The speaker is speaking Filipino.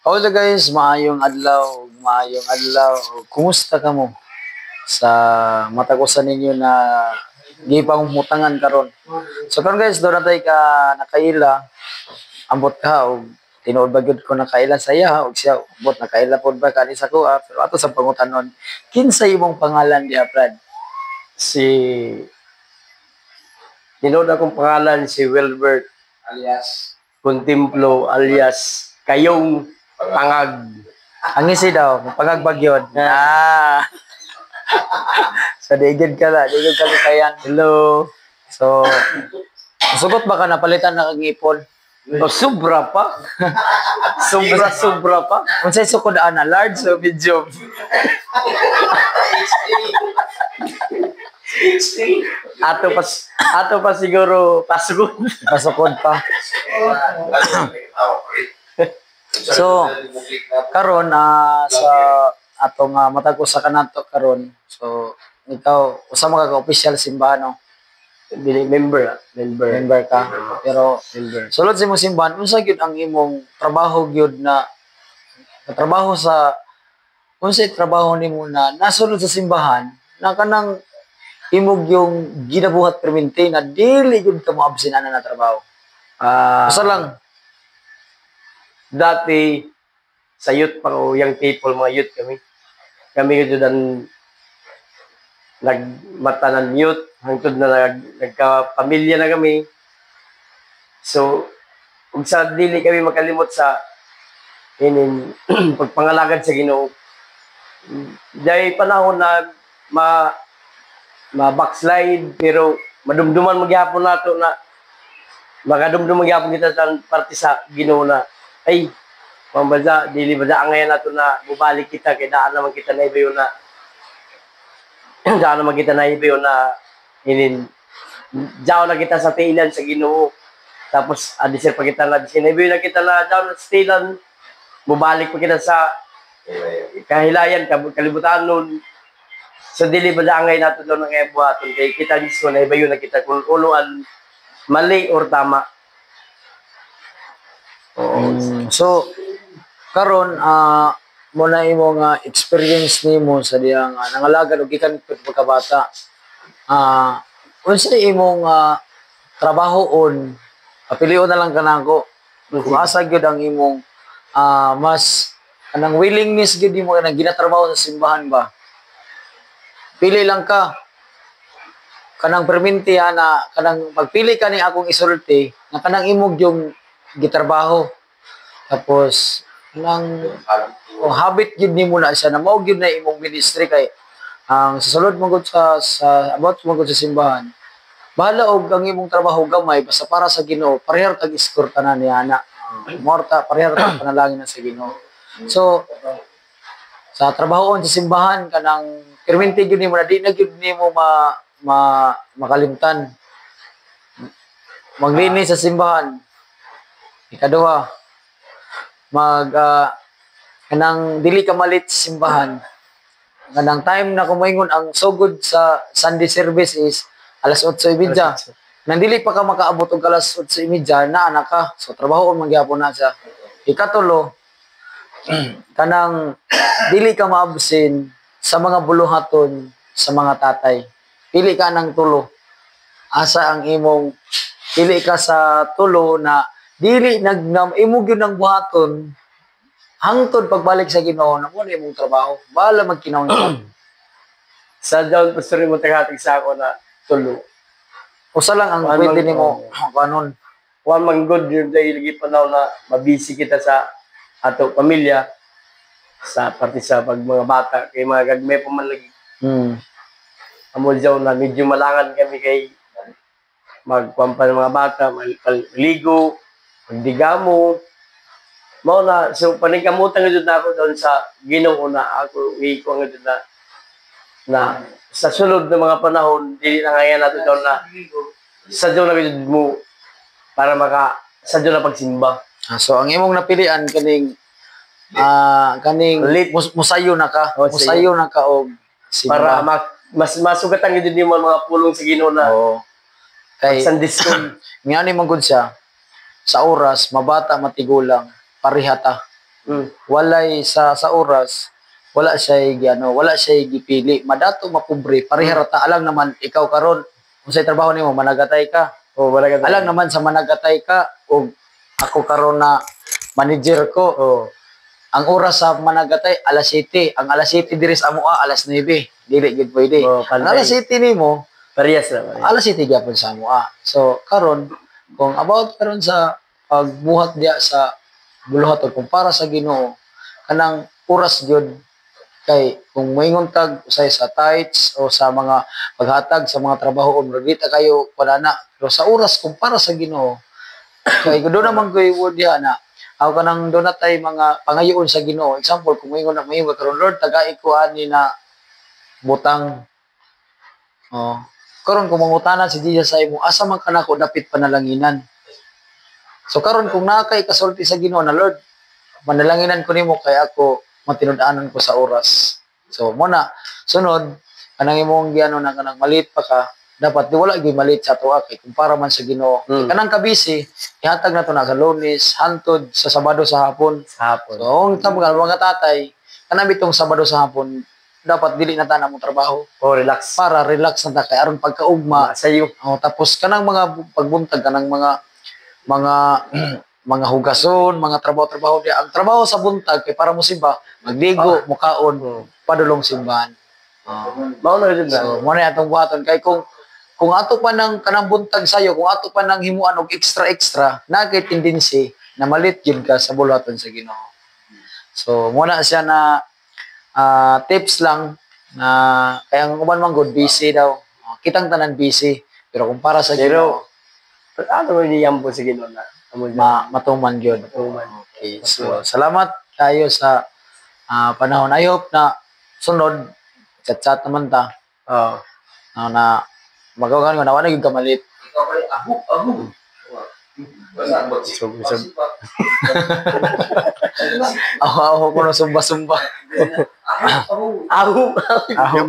Hello guys, maayong adlaw, maayong adlaw. Kumusta ka mo? Sa mata ko sa ninyo na gipang mutangan karon. So karon guys, do na tay ka nakaila. Ambot ka og tinuod ba gyud ko nakaila sa iya og siya ambot nakaila pod ba kani sa ko pero ato sa pangutanon. Kinsa imong pangalan diha, Brad? Si Tinood akong pangalan si Wilbert alias Contemplo alias Kayong Pangag. Ang isi daw, pagagbagyon. So digid ka la, digid ka kayan. Hello. So sugot ba ka napalitan na kag ipon? O sobra pa. sobra pa. Unsay sukod ana, large o medium? Ato pa siguro pasugod. Pasukod pa. So karon sa atong matag usa ka nato karon. So ikaw usa mo ka official simbahan no? Member ka. Pero sulod sa imong simbahan, unsa gyud ang imong trabaho gyud na trabaho sa unsay trabaho nimo na nasulod sa simbahan na kanang imong yung ginabuhat permente na dili gyud ka mo absent ana na trabaho. Usa lang Dati sa youth pa o young people, mga youth kami. Kami gyud ang nagmata ng youth hangtod na nagka-pamilya na kami. So, ug sa dili kami makalimot sa pagpangalagad sa Ginoo. Dahil panahon na backslide pero madumduman magyapon nato na magadumdum magyapon kita sa parte sa Ginoo na ay pambalda dili ba ngayon nato na bubalik kita kay daan naman kita na ibayo na daan naman kita na ibayo na jaw na kita sa tiilan sa Ginoo. Tapos adisir pa kita na sinabi na kita na jaw na sa tiilan, bubalik pa kita sa kahilayan kalibutan nun. So dili ba angay nato daw nang buhaton kay kita mismo na ibayo na kita kung unuan mali or tama. So karon mo na imong experience nimo sa diyang nangalagad og gikan pagkabata. Unsa imong trabahoon? Pilion na lang kanako. Kung asa gyud ang imong mas anang willingness gyud mo nang ginatrabaho sa simbahan ba? Pili lang ka kanang perminti na kanang pagpili ka ni akong isulti na kanang imong yung gitrabaho. Tapos nang habit gyud nimo na siya na mao gyud na imong ministry kay ang susulod mo gud sa about mo gud sa simbahan. Bahala og ang imong trabaho gamay basta para sa Ginoo, parehar tag score tanan ni ana. Morta parehar tag panalangin na sa Ginoo. So sa trabahoon sa simbahan kanang perminti gyud nimo na di na gyud nimo makalimtan. Maglinis sa simbahan. Ikaduha, kanang dili ka malit sa simbahan. Kanang time na kumaingon ang sugod sa Sunday service is alas 8:30. Nang dili pa ka makaabot og alas 8:30 na anak ka. So trabahoon man gyapon na siya. Ikatulo, kanang dili ka maabsin sa mga buluhaton sa mga tatay. Pili ka ng tulo. Asa ang imong pili ka sa tulo na dili imo gyud nang buhaton hangtod pagbalik sa Ginoo na mo imong trabaho. Bahala magkinahon ka. Sa down pastor mo tagatig sa ako na tulo. Usa lang ang pwede nimo kanon. One man good yung dahil lagi pa na mabisi kita sa ato pamilya sa parte sa pag mga bata kay mga gagmay pa man lagi. Amol jaw na medyo malangan kami kay magkwampa ng mga bata, maligo, magdigamo. Mao na so paningkamutan gud na ako doon sa Ginoo na ako ko nga na sa sulod ng mga panahon dili na ngayon nato doon na sa Diyo na gud mo para sa Diyo na pagsimba. So ang imong napilian kaning musayo na ka, musayo na ka og para mas masugatan gid mo mga pulong sa Ginoo na. Kay Sunday school ngani man gud siya sa oras mabata matigulang parihata. walay sa oras, wala siya gipili. Madato mapobre, pareharata alang naman ikaw karon unsay trabaho nimo managatay ka. Oh, malaga. Alang naman sa managatay ka ug ako karon na manager ko. Oh. Ang oras sa managatay alas 7, ang alas 7 diri sa amoa alas 9. Dili gid pwede. Ang alas 7 nimo parehas na. alas 7 gyapon sa amoa. So karon kung about karon sa pagbuhat diya sa buluhaton kung para sa Ginoo kanang oras gyud kay kung moingon kag usay sa tithes o sa mga paghatag sa mga trabaho magita kayo panana pero sa oras kung para sa Ginoo kay do naman koy diha na aw kanang do natay mga pangayoon sa Ginoo. Example kung moingon na moingon karon Lord tagai ko ani na butang karon kung mangutanan si Jesus sa imo asa man kanako dapit panalanginan. So karon kung naa kay kasulti sa Ginoo na Lord manalanginan ko nimo kay ako matinud-anon ko sa oras. So mo na sunod kanang imong giano na kanang malit pa ka dapat di wala gyud malit sa tuwa kay kumpara man sa Ginoo. Kanang kabisi ihatag na to na sa Lunes hantod sa Sabado sa hapon. Hapon. So ang mga tatay kanang bitong Sabado sa hapon dapat dili na ta na mo trabaho. Relax. Para relax na ta kay aron pagkaugma sayo. Tapos kanang mga pagbuntag kanang mga mga hugason, mga trabaho-trabaho diya. Ang trabaho sa buntag kay para mo simba, magligo, mukaon, padulong simbahan. Mao na rin So, mo na atong buhaton kay kung ato pa ng kanang buntag sayo, kung ato pa nang himuan og extra, nakay tendency na malit gyud ka sa buluhaton sa Ginoo. So, mo na siya na tips lang na kay ang uban man good busy daw. Kitang tanan busy, pero kung para sa Ginoo, ano man niyam po sa Ginoo na matuman gyud. Okay. So, salamat kayo sa panahon. I hope na sunod chat-chat naman ta. Na magawa nga nawa na gyud ka malit. Ikaw pala ahub. Ako ko no sumba-sumba. Ahub. Ahub.